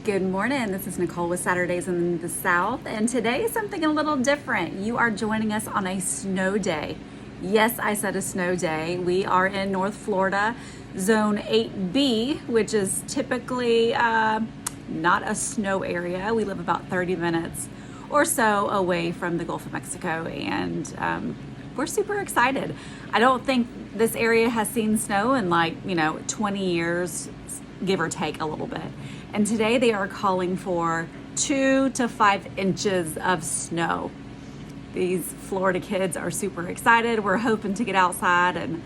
Good morning. This is Nicole with Saturdays in the South, and today is something a little different. You are joining us on a snow day. Yes, I said a snow day. We are in North Florida, Zone 8B, which is typically not a snow area. We live about 30 minutes or so away from the Gulf of Mexico, and we're super excited. I don't think this area has seen snow in 20 years, give or take a little bit. And today they are calling for 2 to 5 inches of snow. These Florida kids are super excited. We're hoping to get outside and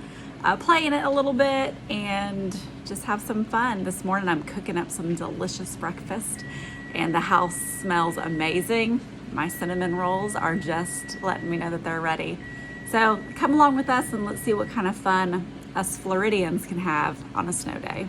play in it a little bit and just have some fun. This morning I'm cooking up some delicious breakfast and the house smells amazing. My cinnamon rolls are just letting me know that they're ready. So come along with us and let's see what kind of fun us Floridians can have on a snow day.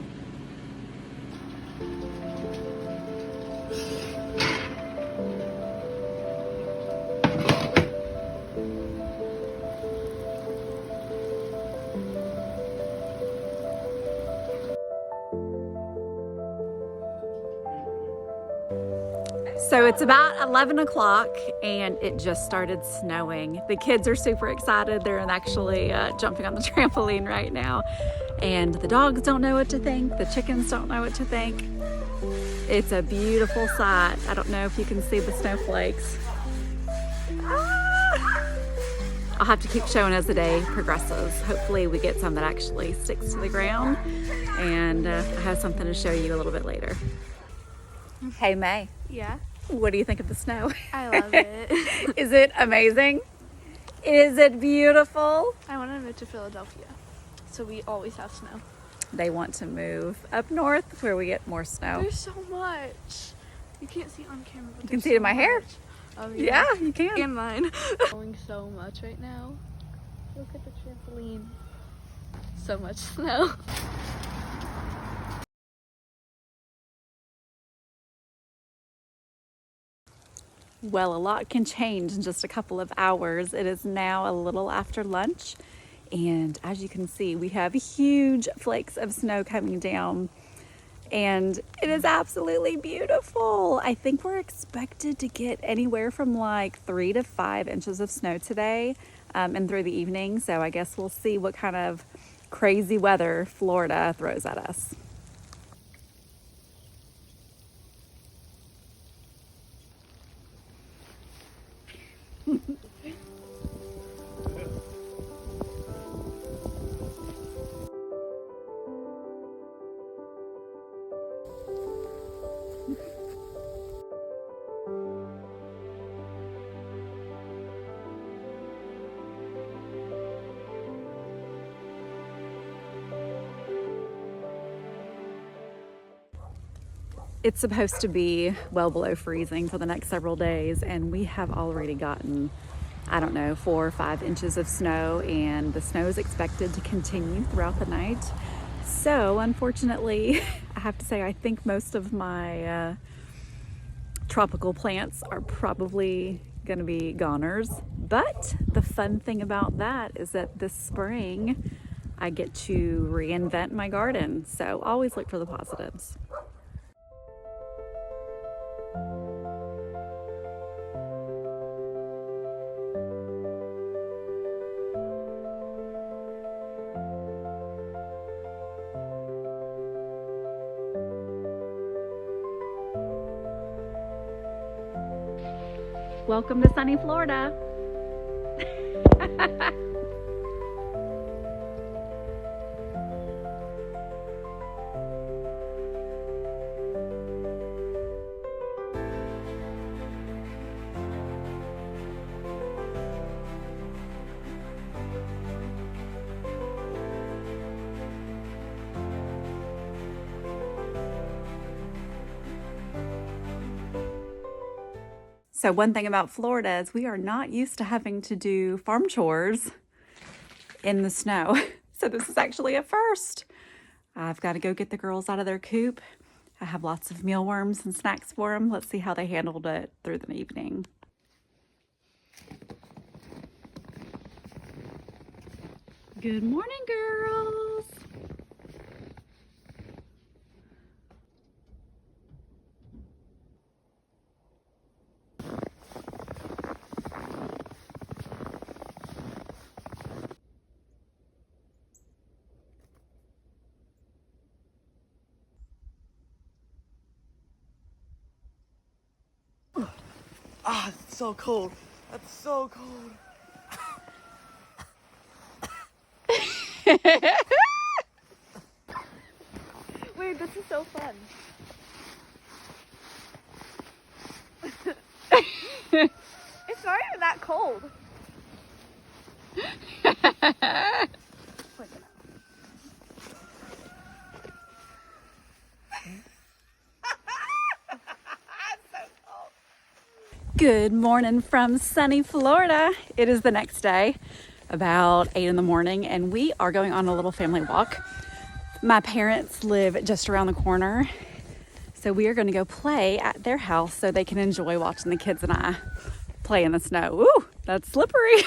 So it's about 11 o'clock and it just started snowing. The kids are super excited. They're actually jumping on the trampoline right now. And the dogs don't know what to think. The chickens don't know what to think. It's a beautiful sight. I don't know if you can see the snowflakes. I'll have to keep showing as the day progresses. Hopefully we get some that actually sticks to the ground. And I have something to show you a little bit later. Hey, May. Yeah. What do you think of the snow? I love it. Is it amazing? Is it beautiful? I want to move to Philadelphia, so we always have snow. They want to move up north where we get more snow. There's so much. You can't see it on camera, but You can see it in my hair. Oh, Yeah, you can. And mine. Snowing so much right now. Look at the trampoline. So much snow. Well, a lot can change in just a couple of hours. It is now a little after lunch, and as you can see, we have huge flakes of snow coming down, and it is absolutely beautiful. I think we're expected to get anywhere from like 3 to 5 inches of snow today and through the evening, so I guess we'll see what kind of crazy weather Florida throws at us. It's supposed to be well below freezing for the next several days, and we have already gotten, 4 or 5 inches of snow, and the snow is expected to continue throughout the night. So unfortunately, I have to say, I think most of my tropical plants are probably going to be goners. But the fun thing about that is that this spring, I get to reinvent my garden. So always look for the positives. Welcome to sunny Florida. So one thing about Florida is we are not used to having to do farm chores in the snow. So this is actually a first. I've got to go get the girls out of their coop. I have lots of mealworms and snacks for them. Let's see how they handled it through the evening. Good morning, girls. Ah, it's so cold. That's so cold. Wait, this is so fun. It's not even that cold. Good morning from sunny Florida. It is the next day, about 8 in the morning, and we are going on a little family walk. My parents live just around the corner, so we are going to go play at their house so they can enjoy watching the kids and I play in the snow. Ooh, that's slippery.